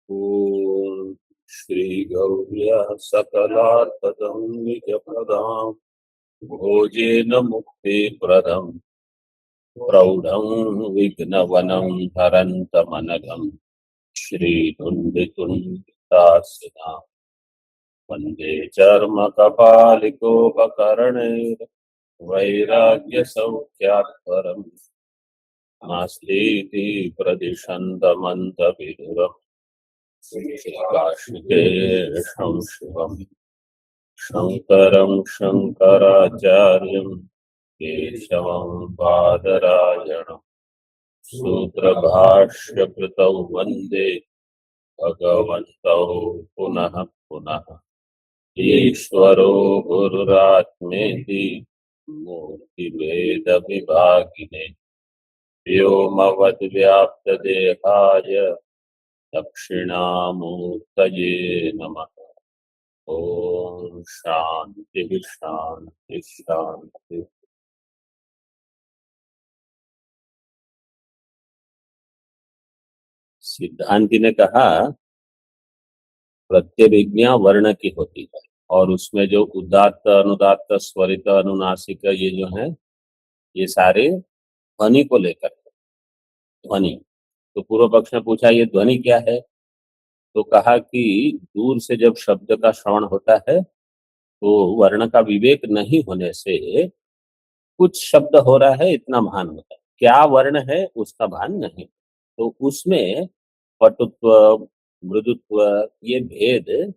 ॐ श्रीगौर्या सकलार्थदं भोजेन मुक्तिप्रदं प्रौढं विघ्नवनं हरन्तमनघं श्रीतुण्डितुण्डितासिनां वन्दे चर्मकपालिकोपकरणैर्वैराग्यसौख्यात् परं नास्तीति प्रदिशन्तमन्तविदुरम् श्रीकाशिकेशं शिवम् शङ्करं शङ्कराचार्यं केशवं बादरायणं सूत्रभाष्यकृतौ वन्दे भगवन्तौ पुनः पुनः ईश्वरो गुरुरात्मेति मूर्तिभेदविभागिने व्योमवद्व्याप्तदेहाय दक्षिणामूर्तये नमः। ओम शांति शांति शांति। सिद्धांति ने कहा प्रत्यभिज्ञा वर्ण की होती है और उसमें जो उदात्त अनुदात्त स्वरित अनुनासिक ये जो है ये सारे ध्वनि को लेकर है। ध्वनि तो पूर्व पक्ष ने पूछा ये ध्वनि क्या है, तो कहा कि दूर से जब शब्द का श्रवण होता है तो वर्ण का विवेक नहीं होने से कुछ शब्द हो रहा है इतना भान होता है, क्या वर्ण है उसका भान नहीं। तो उसमें पटुत्व मृदुत्व ये भेद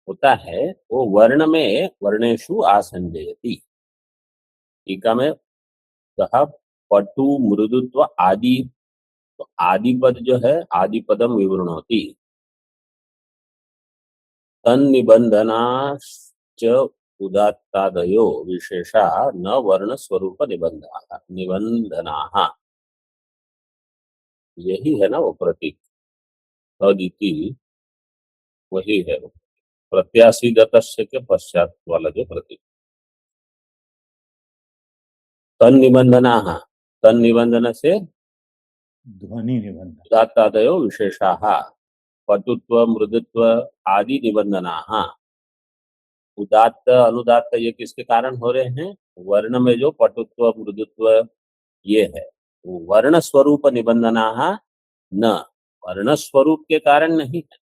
होता है, वो वर्ण में वर्णेशु आसंजयति। टीका में कहा पटु मृदुत्व आदि, तो आदि पद जो है आदि पदम विवृणोति तन्निबंधनाश्च उदात्तादयो विशेषा न वर्ण स्वरूप निबंधनाः। यही है ना वो प्रतीक तदिति, वही है वो प्रत्याशी गतस्य के पश्चात वाला जो प्रतीक तन निबंधनाः, तन निबंधन से ध्वनि निबंधन उदात्तादयो विशेषाः पटुत्व मृदुत्व आदि निबंधनाः। उदात्त अनुदात्त ये किसके कारण हो रहे हैं, वर्ण में जो पटुत्व मृदुत्व ये है वो वर्ण स्वरूप निबंधनाः न, वर्ण स्वरूप के कारण नहीं है।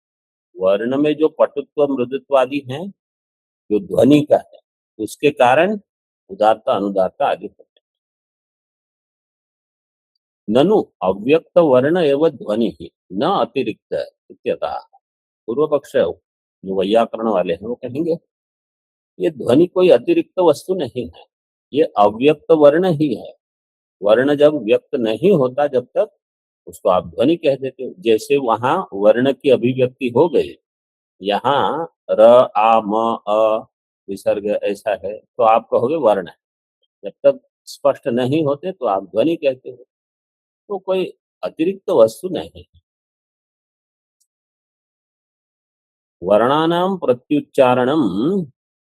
वर्ण में जो पटुत्व मृदुत्व आदि है जो ध्वनि का है उसके कारण उदात्त अनुदात्त आदि होते हैं। ननु अव्यक्त वर्ण एवं ध्वनि ही न अतिरिक्त इत्यतः। पूर्व पक्ष जो वैयाकरण वाले हैं वो कहेंगे ये ध्वनि कोई अतिरिक्त वस्तु नहीं है, ये अव्यक्त वर्ण ही है। वर्ण जब व्यक्त नहीं होता जब तक उसको आप ध्वनि कह देते हो। जैसे वहां वर्ण की अभिव्यक्ति हो गई, यहाँ र आ म अ विसर्ग ऐसा है तो आप कहोगे वर्ण है। जब तक स्पष्ट नहीं होते तो आप ध्वनि कहते हो, तो कोई अतिरिक्त वस्तु नहीं। वर्णानां प्रत्युच्चारणं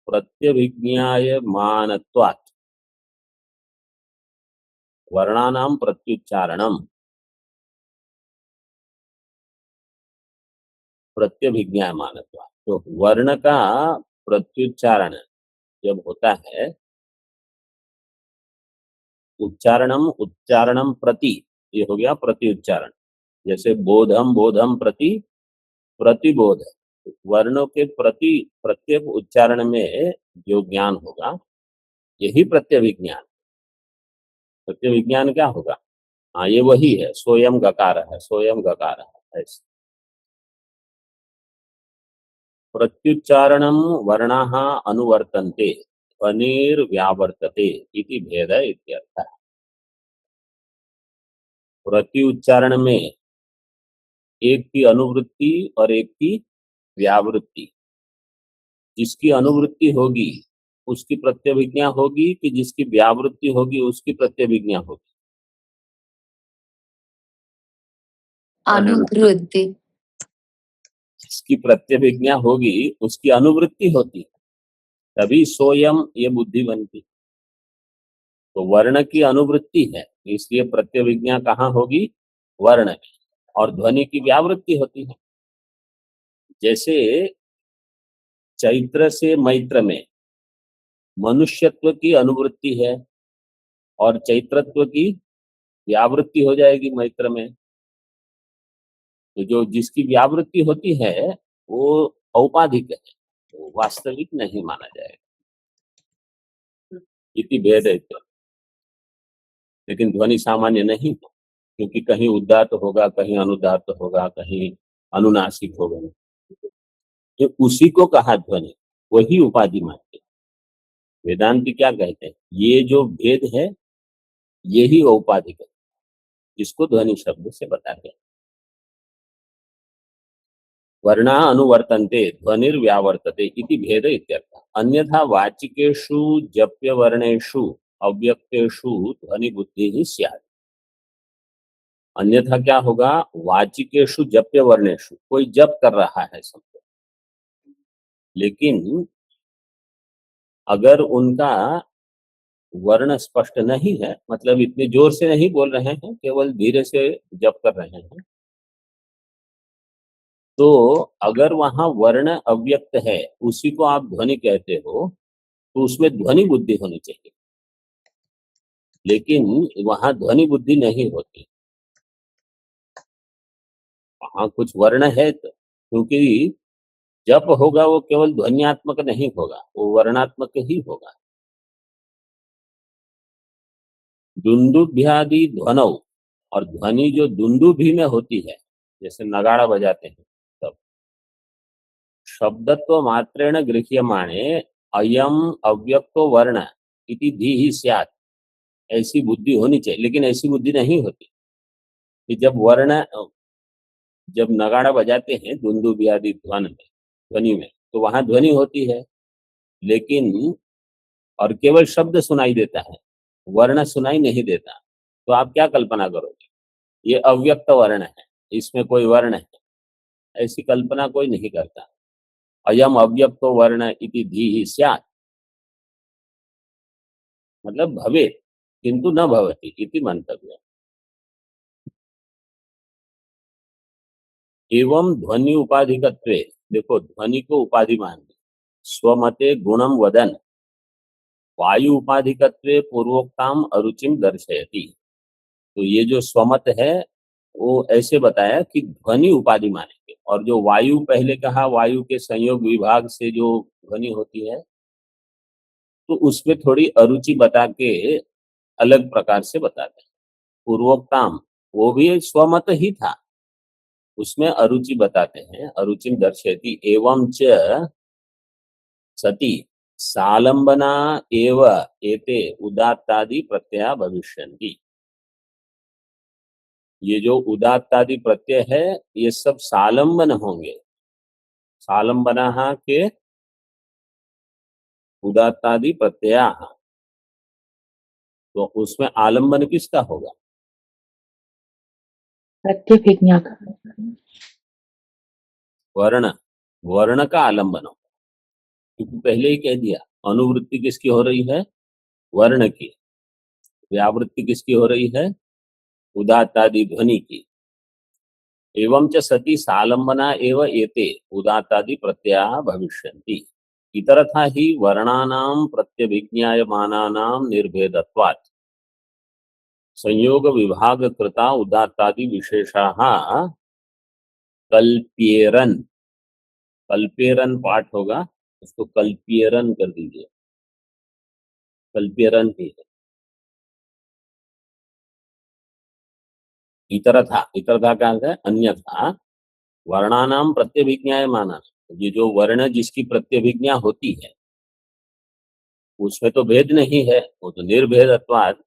प्रत्यभिज्ञायमानत्वात्। वर्णानां प्रत्युच्चारणं प्रत्यभिज्ञायमानत्वात्, तो वर्ण का प्रत्युच्चारण जब होता है, उच्चारणम उच्चारणम प्रति ये हो गया प्रत्युच्चारण। जैसे बोधम बोधम प्रति प्रतिबोध, वर्णों के प्रति प्रत्येक उच्चारण में जो ज्ञान होगा यही प्रत्यभिज्ञान। प्रत्यभिज्ञान क्या होगा, हाँ ये वही है, सोयम गकार है, सोयम गकार है ऐसे। प्रत्युच्चारणं वर्णाः अनुवर्तन्ते ध्वनिर्व्यावर्तते इति भेद इत्यर्थः। प्रति उच्चारण में एक की अनुवृत्ति और एक की व्यावृत्ति। जिसकी अनुवृत्ति होगी उसकी प्रत्यभिज्ञा होगी कि जिसकी व्यावृत्ति होगी उसकी प्रत्यभिज्ञा होगी। अनुवृत्ति। जिसकी प्रत्यभिज्ञा होगी उसकी अनुवृत्ति होती है, तभी सोयम ये बुद्धि बनती। तो वर्ण की अनुवृत्ति है इसलिए प्रत्यभिज्ञा कहाँ होगी, वर्ण में, और ध्वनि की व्यावृत्ति होती है। जैसे चैत्र से मैत्र में मनुष्यत्व की अनुवृत्ति है और चैत्रत्व की व्यावृत्ति हो जाएगी मैत्र में। तो जो जिसकी व्यावृत्ति होती है वो औपाधिक है, तो वास्तविक नहीं माना जाएगा। इति भेद है। लेकिन ध्वनि सामान्य नहीं है, क्योंकि कहीं उदात्त होगा, कहीं अनुदात्त होगा, कहीं अनुनासिक होगा। जो उसी को कहा ध्वनि, वही उपाधि मानते हैं। वेदांती क्या कहते हैं, ये जो भेद है यही औपाधिक है, जिसको ध्वनि शब्द से बताते हैं। वर्णा अनुवर्तन्ते ध्वनिर्व्यावर्तते इति भेद इत्यर्थ। अन्यथा वाचिकेषु जप्य वर्णेषु अव्यक्तेषु ध्वनि बुद्धि ही स्यात्। अन्यथा क्या होगा, वाचिकेषु जप्य वर्णेषु, कोई जप कर रहा है समझो, लेकिन अगर उनका वर्ण स्पष्ट नहीं है, मतलब इतने जोर से नहीं बोल रहे हैं, केवल धीरे से जप कर रहे हैं, तो अगर वहां वर्ण अव्यक्त है, उसी को आप ध्वनि कहते हो, तो उसमें ध्वनि बुद्धि होनी चाहिए। लेकिन वहां ध्वनि बुद्धि नहीं होती, वहां कुछ वर्ण है तो, क्योंकि जप होगा वो केवल ध्वन्यात्मक नहीं होगा, वो वर्णात्मक ही होगा। दुंदुभ्यादि ध्वनौ, और ध्वनि जो दुंदुभि में होती है, जैसे नगाड़ा बजाते हैं तब, शब्दत्व मात्रेण गृह्यमाणे अयम अव्यक्तो वर्ण इति धीहि स्यात्, ऐसी बुद्धि होनी चाहिए। लेकिन ऐसी बुद्धि नहीं होती कि जब नगाड़ा बजाते हैं दुंदुभि आदि ध्वनि में, तो वहां ध्वनि होती है, लेकिन और केवल शब्द सुनाई देता है, वर्ण सुनाई नहीं देता। तो आप क्या कल्पना करोगे, ये अव्यक्त वर्ण है, इसमें कोई वर्ण है, ऐसी कल्पना कोई नहीं करता। अयम अव्यक्तो वर्ण इति धीहि स्यात्, मतलब भवे किंतु न भवति इति मंतव्य। एवं ध्वनि उपाधिकत्वे, देखो ध्वनि को उपाधि मान ली, स्वमते गुणम वदन वायु उपाधिकत्वे पूर्वोक्ताम अरुचिम दर्शयति। तो ये जो स्वमत है वो ऐसे बताया कि ध्वनि उपाधि मानेंगे, और जो वायु पहले कहा, वायु के संयोग विभाग से जो ध्वनि होती है, तो उसमें थोड़ी अरुचि बता के अलग प्रकार से बताते हैं। पूर्वोक्ताम, वो भी स्वमत ही था, उसमें अरुचि बताते हैं, अरुचिम दर्शयति। एवं च सति सालंबना एव एते उदात्तादि प्रत्यय भविष्यन्ति। ये जो उदात्तादि प्रत्यय है ये सब सालंबन होंगे, सालंबना के उदात्तादि प्रत्यय, तो उसमें आलंबन किसका होगा, प्रत्यभिज्ञा का। वर्ण, वर्ण का आलंबन होगा, क्योंकि पहले ही कह दिया अनुवृत्ति किसकी हो रही है, वर्ण की, व्यावृत्ति किसकी हो रही है, उदात्तादि ध्वनि की। एवं च सति सालंबना एव एते उदात्तादि प्रत्यय भविष्यन्ति। इतरथा ही वर्णानां प्रत्यभिज्ञायमानानां निर्भेदत्वात् संयोग विभाग कृता उदात्तादि विशेषाः कल्प्येरन, कल्प्येरन पाठ होगा, उसको कल्प्येरन कर दीजिए, कल्प्येरन ही है। इतरथा, इतरथा क्या है, अन्यथा वर्णानाम प्रत्यभिज्ञायमाना, ये जो वर्ण जिसकी प्रत्यभिज्ञा होती है उसमें तो भेद नहीं है, वो तो निर्भेदत्वात्,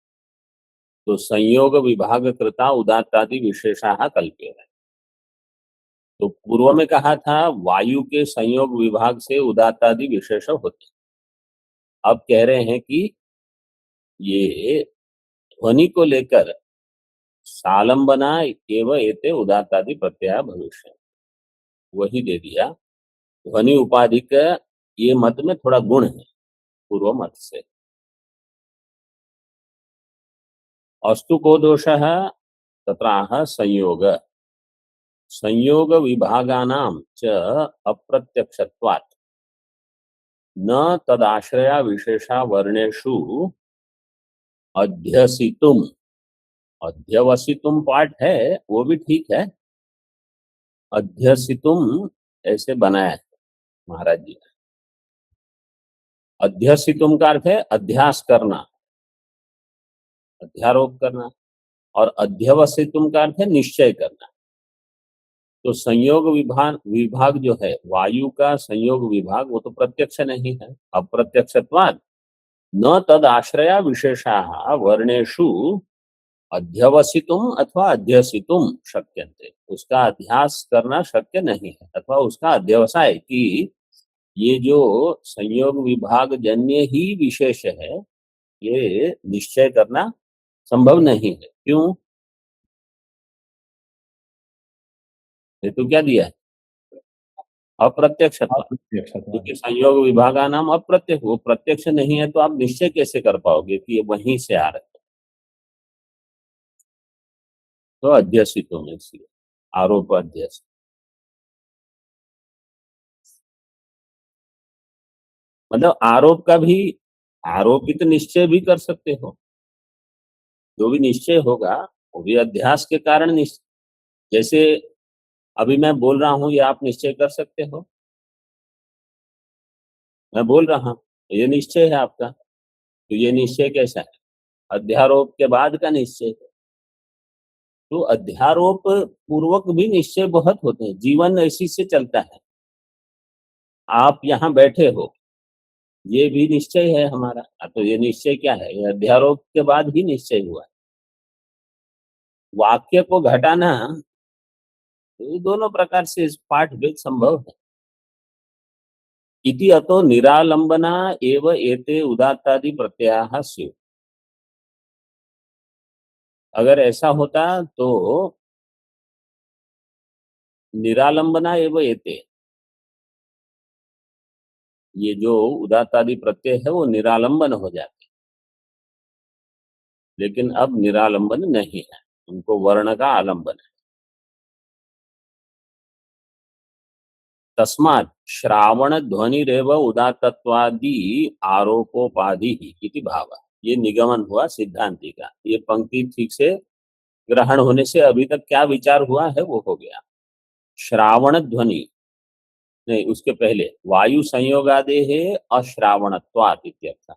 तो संयोग विभाग कृता उदात्तादि विशेषाः कल्प्येरन। तो पूर्व में कहा था वायु के संयोग विभाग से उदात्तादि विशेष होते, अब कह रहे हैं कि ये ध्वनि को लेकर सालंबना एव एते उदात्तादि प्रत्यय भविष्य, वही दे दिया। ध्वनि उपाधि का ये मत में थोड़ा गुण है पूर्व मत से। अस्तु को दोषः तत्राह संयोग, संयोग विभागानां च अप्रत्यक्षत्वात् न तदाश्रया विशेषा वर्णेषु अध्यसितुम। अध्यवसितुम पाठ है वो भी ठीक है, अध्यसितुम ऐसे बनाया है महाराज जी ने। अध्यसितुम का अर्थ है अध्यास करना, अध्यारोप करना, और अध्यवसितुम का अर्थ है निश्चय करना। तो संयोग विभाग विभाग जो है वायु का संयोग विभाग वो तो प्रत्यक्ष नहीं है, अप्रत्यक्षत्वात् न तद आश्रया विशेषाः वर्णेषु अध्यवसितुम अथवा अध्यसितुम शक्यन्ते। उसका अध्यास करना शक्य नहीं है अथवा उसका अध्यवसाय कि ये जो संयोग विभाग जन्य ही विशेष है ये निश्चय करना संभव नहीं है। क्यों? ये तो क्या दिया है? अप्रत्यक्षत्व। अप्रत्यक्षत्वात्। क्योंकि संयोग विभागा नाम अप्रत्यक्ष, वो प्रत्यक्ष नहीं है तो आप निश्चय कैसे कर पाओगे कि ये वहीं से आ रहे हैं? तो अध्यसितों में से आरोप अध्यस, मतलब आरोप का भी, आरोपित निश्चय भी कर सकते हो। जो भी निश्चय होगा वो भी अध्यास के कारण निश्चय। जैसे अभी मैं बोल रहा हूं ये आप निश्चय कर सकते हो, मैं बोल रहा हूं ये निश्चय है आपका। तो ये निश्चय कैसा है? अध्यारोप के बाद का निश्चय है। तो अध्यारोप पूर्वक भी निश्चय बहुत होते हैं, जीवन ऐसी से चलता है। आप यहाँ बैठे हो ये भी निश्चय है हमारा। तो ये निश्चय क्या है? ये अध्यारोप के बाद ही निश्चय हुआ है। वाक्य को घटाना तो ये दोनों प्रकार से इस पाठ भेद संभव है। इति अतो निरालंबना एव एते उदात्तादि प्रत्ययाः स्युः। अगर ऐसा होता तो निरालंबना एव एते, ये जो उदात्तादि प्रत्यय है वो निरालंबन हो जाते, लेकिन अब निरालंबन नहीं है, उनको वर्ण का आलंबन है। तस्मात् श्रावण ध्वनिरेव उदात्तत्वादि आरोपोपाधि इति भाव। ये निगमन हुआ सिद्धांति का। ये पंक्ति ठीक से ग्रहण होने से अभी तक क्या विचार हुआ है वो हो गया। श्रावण ध्वनि नहीं, उसके पहले वायु संयोगादे है अश्रावणत्वात् इत्यर्थ।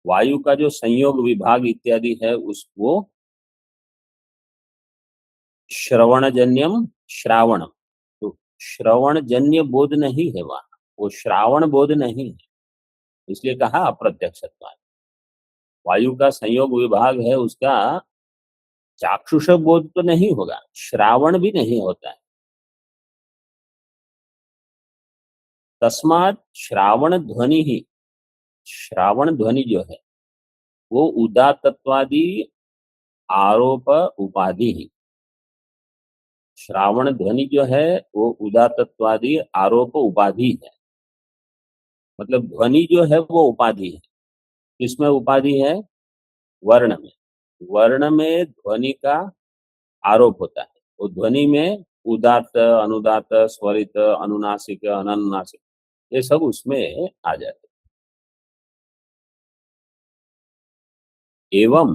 वायु का जो संयोग विभाग इत्यादि है उस वो श्रवणजन्यम श्रावण, तो श्रवणजन्य बोध नहीं है वहां, वो श्रावण बोध नहीं है, इसलिए कहा अप्रत्यक्षत्वात्। वायु का संयोग विभाग है उसका चाक्षुष बोध तो नहीं होगा, श्रावण भी नहीं होता है। तस्मात् श्रावण ध्वनि ही, श्रावण ध्वनि जो है वो उदात्तत्वादि आरोप उपाधि ही। श्रावण ध्वनि जो है वो उदात्तत्वादि आरोप उपाधि है। मतलब ध्वनि जो है वो उपाधि है। किसमें उपाधि है? वर्ण में। वर्ण में ध्वनि का आरोप होता है। वो ध्वनि में उदात्त अनुदात्त स्वरित अनुनासिक अननुनासिक ये सब उसमें आ जाते। एवं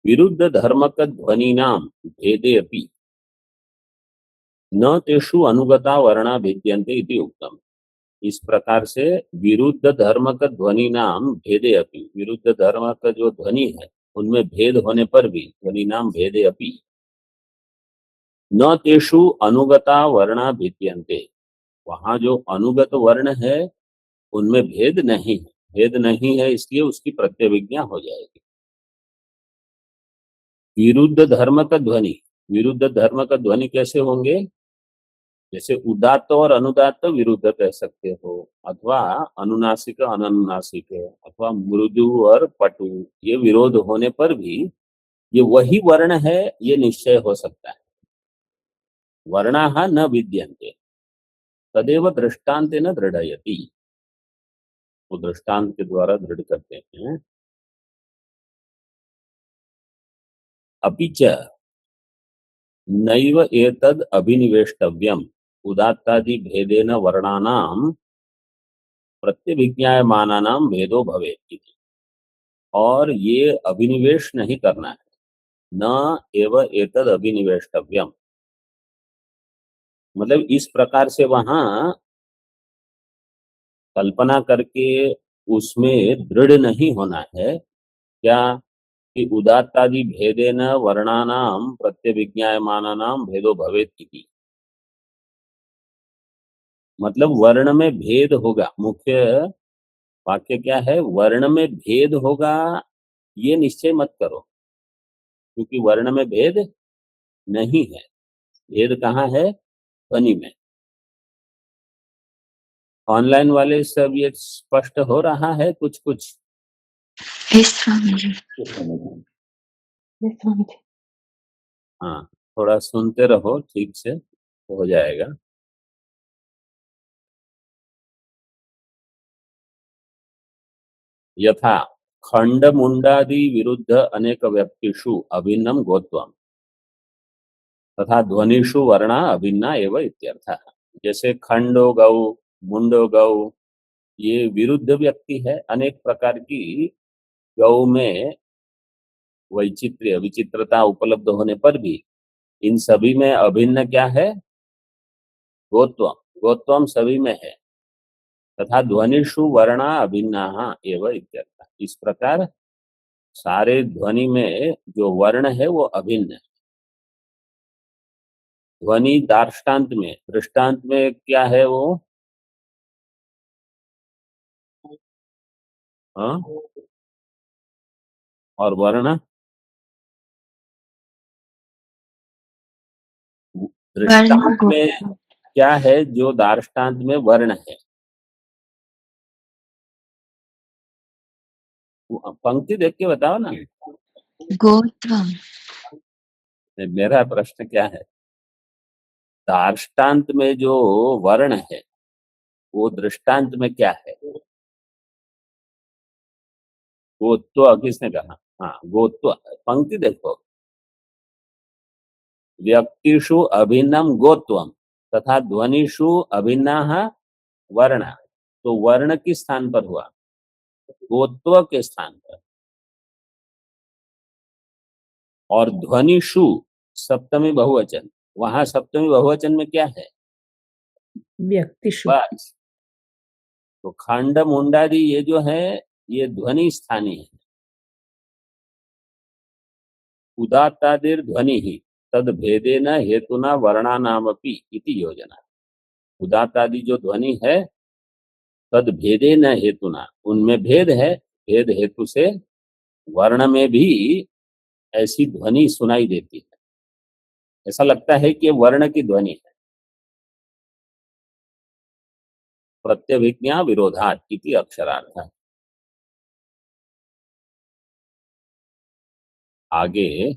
विरुद्ध धर्मक ध्वनिनां भेदे अपि न तेषु अनुगता वर्णा भिद्यन्ते इति उक्तम। इस प्रकार से विरुद्ध धर्मक ध्वनि नाम भेदे अपि, विरुद्ध धर्म का जो ध्वनि है उनमें भेद होने पर भी ध्वनि नाम भेदे अपि न तेषु अनुगता वर्णा भिद्यन्ते। वहां जो अनुगत वर्ण है उनमें भेद नहीं है, भेद नहीं है इसलिए उसकी प्रत्यभिज्ञा हो जाएगी। विरुद्ध धर्म का ध्वनि, विरुद्ध धर्म का ध्वनि कैसे होंगे? जैसे उदात्त और अनुदात्त विरुद्ध कह सकते हो, अथवा अनुनासिक अननुनासिक, अथवा मृदु और पटु, ये विरोध होने पर भी ये वही वर्ण है ये निश्चय हो सकता है। वर्णाः न विद्यन्ते तदेव दृष्टान्तेन दृढ़यति। वो दृष्टांत के द्वारा दृढ़ करते हैं। अपि च नैव एतद् अभिनिवेष्टव्यम् उदात्तादि भेदेन वर्णानां प्रत्यभिज्ञायमानानां भेदो भवेत् इति। और ये अभिनिवेश नहीं करना है, न एव एतद् अभिनिवेष्टव्यम, मतलब इस प्रकार से वहां कल्पना करके उसमें दृढ़ नहीं होना है। क्या कि उदात्तादि भेदेन वर्णानाम प्रत्यभिज्ञायमानानाम भेदो भवेत् इति, मतलब वर्ण में भेद होगा। मुख्य वाक्य क्या है? वर्ण में भेद होगा, ये निश्चय मत करो, क्योंकि वर्ण में भेद नहीं है। भेद कहाँ है? ध्वनि में। ऑनलाइन वाले सब ये स्पष्ट हो रहा है कुछ कुछ? Yes, Swamiji. Yes, Swamiji. हाँ, थोड़ा सुनते रहो ठीक से तो हो जाएगा। यथा खंड मुंडादि विरुद्ध अनेक व्यक्तिषु अभिन्नम गोत्वम तथा ध्वनिषु वर्णा अभिन्ना एवं इत्यर्थः। जैसे खंडो गौ, मुंडो गौ, ये विरुद्ध व्यक्ति है। अनेक प्रकार की गौ में वैचित्र्य विचित्रता उपलब्ध होने पर भी इन सभी में अभिन्न क्या है? गोत्वम। गोत्वम सभी में है। तथा ध्वनिषु वर्णा अभिन्ना एवं इत्यर्थः। इस प्रकार सारे ध्वनि में जो वर्ण है वो अभिन्न है। ध्वनि दार्ष्टान्त में, दृष्टांत में क्या है वो? हाँ? और वर्ण दृष्टांत में क्या है जो दार्ष्टान्त में वर्ण है? पंक्ति देख के बताओ ना। गोत्वम। मेरा प्रश्न क्या है? दार्ष्टान्त में जो वर्ण है वो दृष्टांत में क्या है? गोत्व किसने कहा? हाँ, गोत्व। पंक्ति देखो, व्यक्तिषु अभिन्नम गोत्वम तथा ध्वनिषु अभिन्ना वर्ण। तो वर्ण किस स्थान पर हुआ? गोत्व के स्थान पर। और ध्वनिषु सप्तमी बहुवचन, वहां सप्तमी बहुवचन में क्या है? व्यक्तिषु। बस। तो खंड मुंडादि ये जो है ये ध्वनि स्थानी है। उदात्तादिर ध्वनि ही तद भेदेन हेतुना वर्णानामपि इति योजना। उदात्तादि जो ध्वनि है तद भेदेन हेतुना, उनमें भेद है, भेद हेतु से वर्ण में भी ऐसी ध्वनि सुनाई देती है। ऐसा लगता है कि वर्ण की ध्वनि है। प्रत्यभिज्ञा विरोधात इति अक्षरार्थ। आगे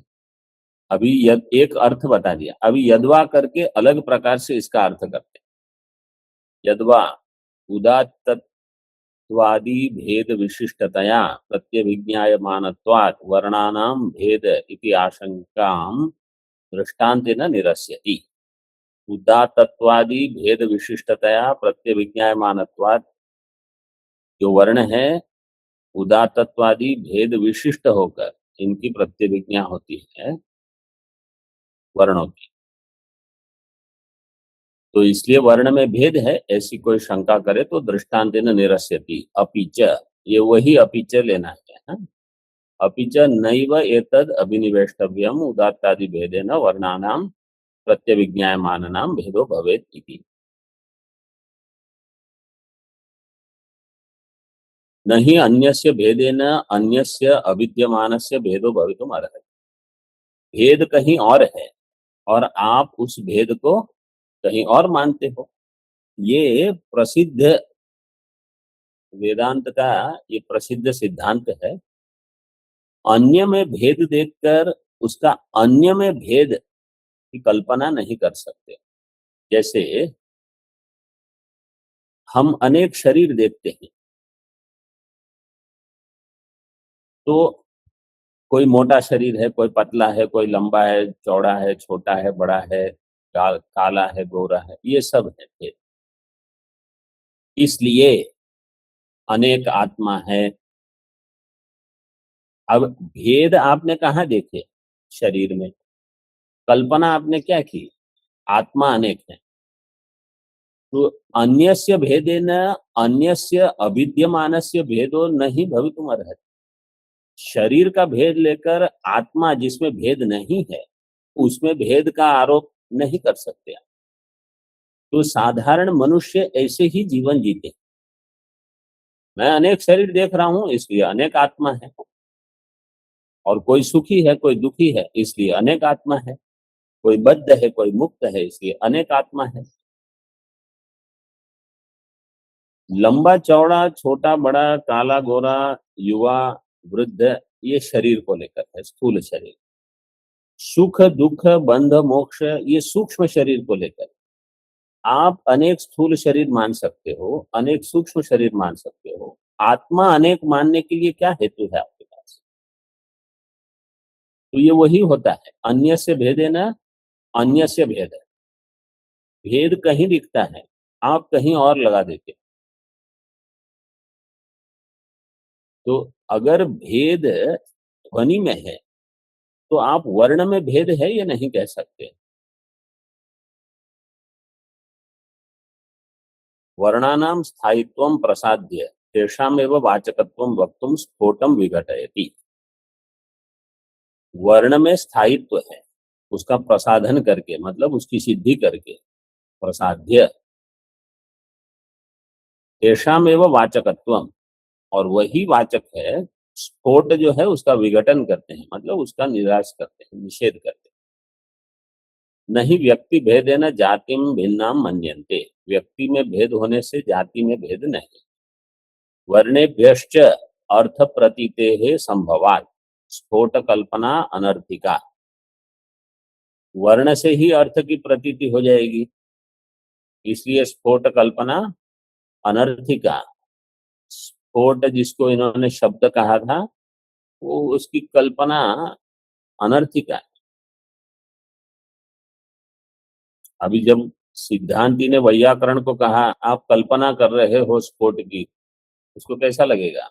अभी एक अर्थ बता दिया, अभी यद्वा करके अलग प्रकार से इसका अर्थ करते हैं। यद्वा उदात्तत्वादि भेद विशिष्टतया प्रत्यभिज्ञायमानत्वात् वर्णानां भेद इति आशंकां दृष्टान्तेन निरस्यति। उदात्तत्वादि भेद विशिष्टतया प्रत्यभिज्ञायमानत्वात्, जो वर्ण है उदात्तत्वादि भेद विशिष्ट होकर इनकी प्रत्यभिज्ञा होती है वर्णों की, तो इसलिए वर्ण में भेद है ऐसी कोई शंका करे तो दृष्टान्तेन निरस्यति। अपिच, ये वही अपिच लेना है, हाँ? अपिच नैव एतद् अभिनिवेष्टव्यम उदात्तादि भेदेन वर्णानां प्रत्यभिज्ञायमानानां भेदो भवेत् इति। नहीं अन्यस्य भेदेन अन्यस्य अविद्यमानस्य भेदो भवितुम् अर्हति। भेद कहीं और है और आप उस भेद को कहीं और मानते हो। ये प्रसिद्ध वेदांत का ये प्रसिद्ध सिद्धांत है। अन्य में भेद देखकर उसका अन्य में भेद की कल्पना नहीं कर सकते। जैसे हम अनेक शरीर देखते हैं, तो कोई मोटा शरीर है, कोई पतला है, कोई लंबा है, चौड़ा है, छोटा है, बड़ा है, काला है, गोरा है, ये सब है भेद। इसलिए अनेक आत्मा है। अब भेद आपने कहाँ देखे? शरीर में। कल्पना आपने क्या की? आत्मा अनेक है। तो अन्यस्य भेदेन अन्यस्य अविद्यमानस्य भेदो नहीं भवितुमर्हति। शरीर का भेद लेकर आत्मा जिसमें भेद नहीं है उसमें भेद का आरोप नहीं कर सकते आप। तो साधारण मनुष्य ऐसे ही जीवन जीते। मैं अनेक शरीर देख रहा हूं इसलिए अनेक आत्मा है, और कोई सुखी है, कोई दुखी है, इसलिए अनेक आत्मा है, कोई बद्ध है, कोई मुक्त है, इसलिए अनेक आत्मा है। लंबा चौड़ा, छोटा बड़ा, काला गोरा, युवा वृद्ध, ये शरीर को लेकर है, स्थूल शरीर। सुख दुख बंध मोक्ष, ये सूक्ष्म शरीर को लेकर। आप अनेक स्थूल शरीर मान सकते हो, अनेक सूक्ष्म शरीर मान सकते हो, आत्मा अनेक मानने के लिए क्या हेतु है आपके पास? तो ये वही होता है, अन्य से भेद है ना, अन्य से भेद है। भेद कहीं दिखता है, आप कहीं और लगा देते। तो अगर भेद ध्वनि में है तो आप वर्ण में भेद है ये नहीं कह सकते। वर्णानाम स्थायित्वं प्रसाद्य तेषामेव वाचकत्वं वक्तुम स्फोटम विघटयति। वर्ण में स्थायित्व है, उसका प्रसाधन करके, मतलब उसकी सिद्धि करके, प्रसाद्य तेषामेव वाचकत्वम, और वही वाचक है। स्फोट जो है उसका विघटन करते हैं, मतलब उसका निराश करते हैं, निषेध करते हैं। नहीं व्यक्ति भेदेन जातिम भिन्नाम मन्यन्ते। व्यक्ति में भेद होने से जाति में भेद नहीं। वर्णेभ्यश्च अर्थ प्रतीतेः संभवात् स्फोट कल्पना अनर्थिका। वर्ण से ही अर्थ की प्रतीति हो जाएगी, इसलिए स्फोट कल्पना अनर्थिका। स्फोट जिसको इन्होंने शब्द कहा था वो उसकी कल्पना अनर्थिका है। अभी जब सिद्धांति ने वैयाकरण को कहा आप कल्पना कर रहे हो स्फोट की, उसको कैसा लगेगा?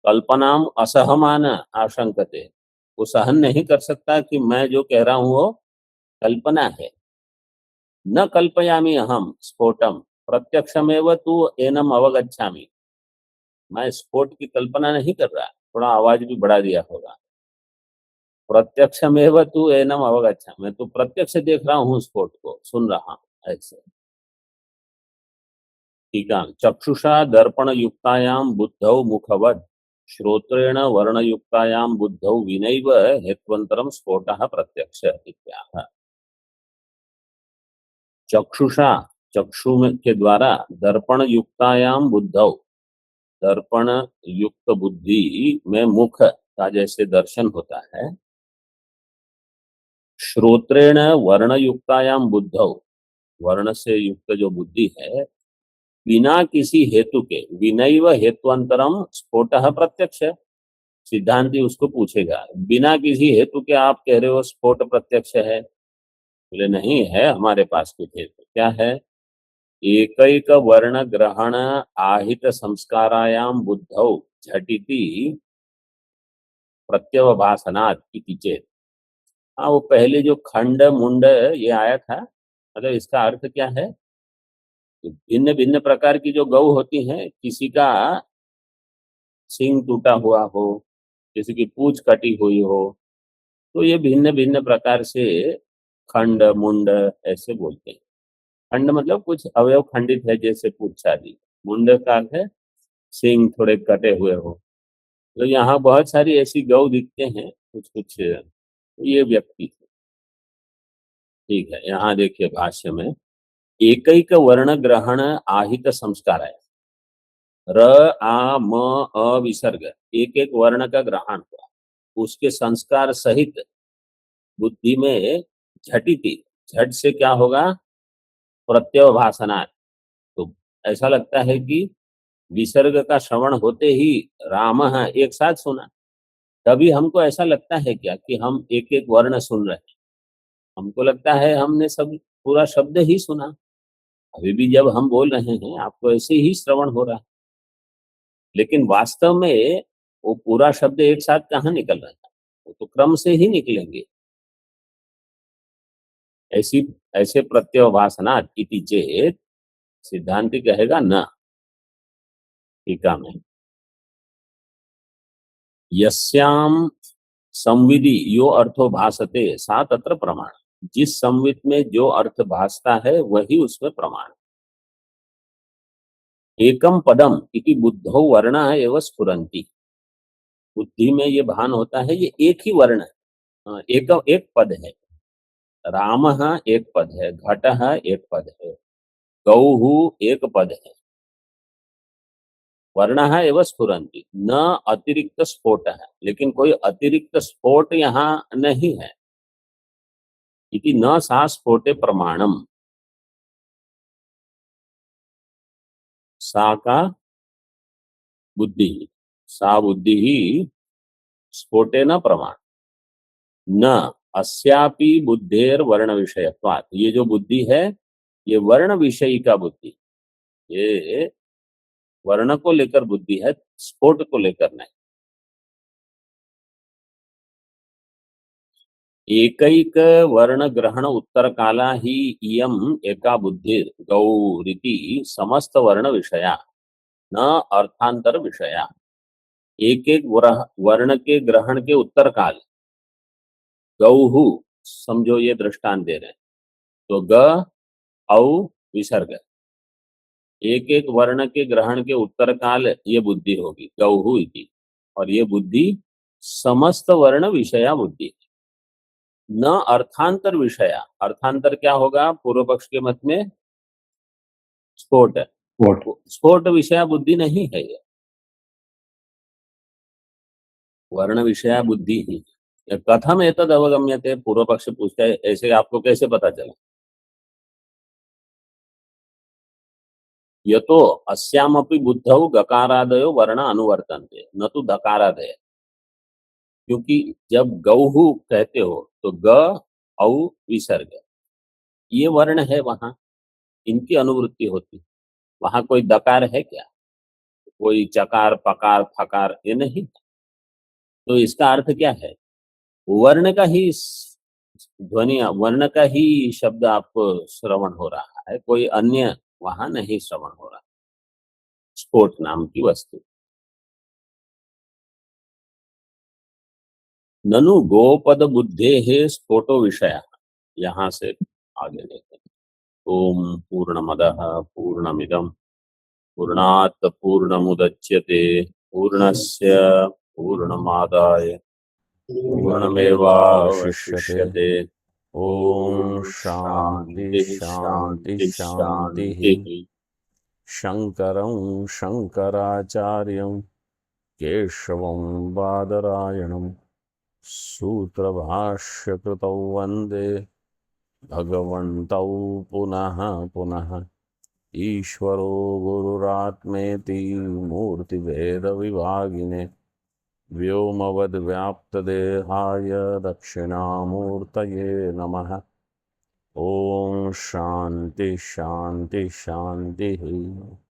कल्पनाम असहमान आशंकते। वो सहन नहीं कर सकता कि मैं जो कह रहा हूं वो कल्पना है। न कल्पयामि अहम स्फोटम प्रत्यक्षमेव तू एनम अवगच्छामि। मैं स्फोट की कल्पना नहीं कर रहा, थोड़ा आवाज भी बढ़ा दिया होगा। प्रत्यक्षमेव तू एनम अवगच्छामि, मैं तो प्रत्यक्ष देख रहा हूँ स्फोट को, सुन रहा हूँ ऐसे। ठीक है। चक्षुषा दर्पण युक्तायाम बुद्धौ मुखवद श्रोत्रेण वर्णयुक्तायां बुद्धौ विनैव हेत्वंतरम स्फोटः प्रत्यक्ष इत्याह। चक्षुषा, चक्षु के द्वारा, दर्पण युक्तायाम बुद्धौ, दर्पण युक्त बुद्धि में मुख का जैसे दर्शन होता है। श्रोत्रेण वर्ण युक्तायाम बुद्धौ, वर्ण से युक्त जो बुद्धि है, बिना किसी हेतु के, विनैव हेत्वंतरम स्फोटः प्रत्यक्ष। सिद्धांति उसको पूछेगा बिना किसी हेतु के आप कह रहे हो स्फोट प्रत्यक्ष है? बोले नहीं है हमारे पास कुछ हेतु। क्या है? एकैक वर्ण ग्रहण आहित संस्कारायाम बुद्धौ झटिति प्रत्यवभासनात् इति चेत। हाँ, वो पहले जो खंड मुंड ये आया था, मतलब इसका अर्थ क्या है? भिन्न भिन्न प्रकार की जो गौ होती हैं, किसी का सींग टूटा हुआ हो, किसी की पूंछ कटी हुई हो, तो ये भिन्न भिन्न प्रकार से खंड मुंड ऐसे बोलते हैं। खंड मतलब कुछ अवयव खंडित है, जैसे पूंछ आदि। मुंड का अर्थ है सींग थोड़े कटे हुए हो। तो यहाँ बहुत सारी ऐसी गौ दिखते हैं, कुछ कुछ ये व्यक्ति। ठीक है, यहाँ देखिए भाष्य में एकैक वर्ण ग्रहण आहित संस्कार है। र आ म अ विसर्ग, एक एक वर्ण का ग्रहण हुआ, उसके संस्कार सहित बुद्धि में झटिति, झट से क्या होगा? प्रत्यवभासना। तो ऐसा लगता है कि विसर्ग का श्रवण होते ही राम एक साथ सुना। तभी हमको ऐसा लगता है क्या कि हम एक एक वर्ण सुन रहे हैं। हमको लगता है हमने सब पूरा शब्द ही सुना। अभी भी जब हम बोल रहे हैं आपको ऐसे ही श्रवण हो रहा है, लेकिन वास्तव में वो पूरा शब्द एक साथ कहाँ निकल रहा है, वो तो क्रम से ही निकलेंगे। ऐसी ऐसे प्रत्यवभाषणात् इति चेत सिद्धांति कहेगा न। टीका में यस्याम संविधि यो अर्थो भासते सा तत्र प्रमाण। जिस संवित में जो अर्थ भासता है वही उसमें प्रमाण। एकम पदम इति बुद्धौ वर्ण एवं स्फुरंती। बुद्धि में ये भान होता है ये एक ही वर्ण है, एक पद है। राम एक पद है, घट एक पद है, गौ एक पद है। वर्ण एवं स्फुरंती, न अतिरिक्त स्फोट है, लेकिन कोई अतिरिक्त स्फोट यहाँ नहीं है। इति न सा स्फोटे प्रमाणम। सा का बुद्धि, सा बुद्धि ही स्फोटे न प्रमाण। न अस्यापि बुद्धेर वर्ण विषयत्वात्। ये जो बुद्धि है ये वर्ण विषयी का बुद्धि, ये वर्ण को लेकर बुद्धि है, स्फोट को लेकर नहीं। एकैक वर्ण ग्रहण उत्तर काला ही इयम एका बुद्धिर गौरिति समस्त वर्ण विषया न अर्थांतर विषया। एक एक वर्ण के ग्रहण के उत्तर काल, गौहु समझो ये दृष्टांत दे रहे हैं, तो ग औ विसर्ग, एक एक वर्ण के ग्रहण के उत्तर काल ये बुद्धि होगी गौहु इति। और ये बुद्धि समस्त वर्ण विषया बुद्धि, न अर्थांतर विषया। अर्थांतर क्या होगा पूर्व पक्ष के मत में? स्फोट। स्फोट विषया बुद्धि नहीं है ये, वर्ण विषया बुद्धि ही। कथम एतद अवगम्यते? पूर्व पक्ष पूछता है ऐसे आपको कैसे पता चला? यतो अस्यामपि बुद्धौ गकारादयो वर्ण अनुवर्तन्ते न तो धकारादय। क्योंकि जब गौहु कहते हो तो ग औ विसर्ग ये वर्ण है, वहां इनकी अनुवृत्ति होती। वहां कोई दकार है क्या? कोई चकार पकार फकार ये नहीं। तो इसका अर्थ क्या है? वर्ण का ही ध्वनि, वर्ण का ही शब्द आपको श्रवण हो रहा है, कोई अन्य वहां नहीं श्रवण हो रहा। स्फोट नाम की वस्तु। ननु गोपद बुद्धे है स्फोटो विषय। यहां से आगे देखें। ओम पूर्णमदः पूर्णमिदं पूर्णात् पूर्णमुदच्यते पूर्णस्य पूर्णमादाय पूर्णमेवावशिष्यते। ओम शांति शांति शांति। शंकरं शंकराचार्यं केशवं बादरायणं सूत्रभाष्यकृतौ वन्दे भगवन्तौ पुनः पुनः। ईश्वरो गुरुरात्मेति मूर्तिभेदविभागिने व्योमवद्व्याप्तदेहाय दक्षिणामूर्तये नमः। ओम शांति शांति शांति।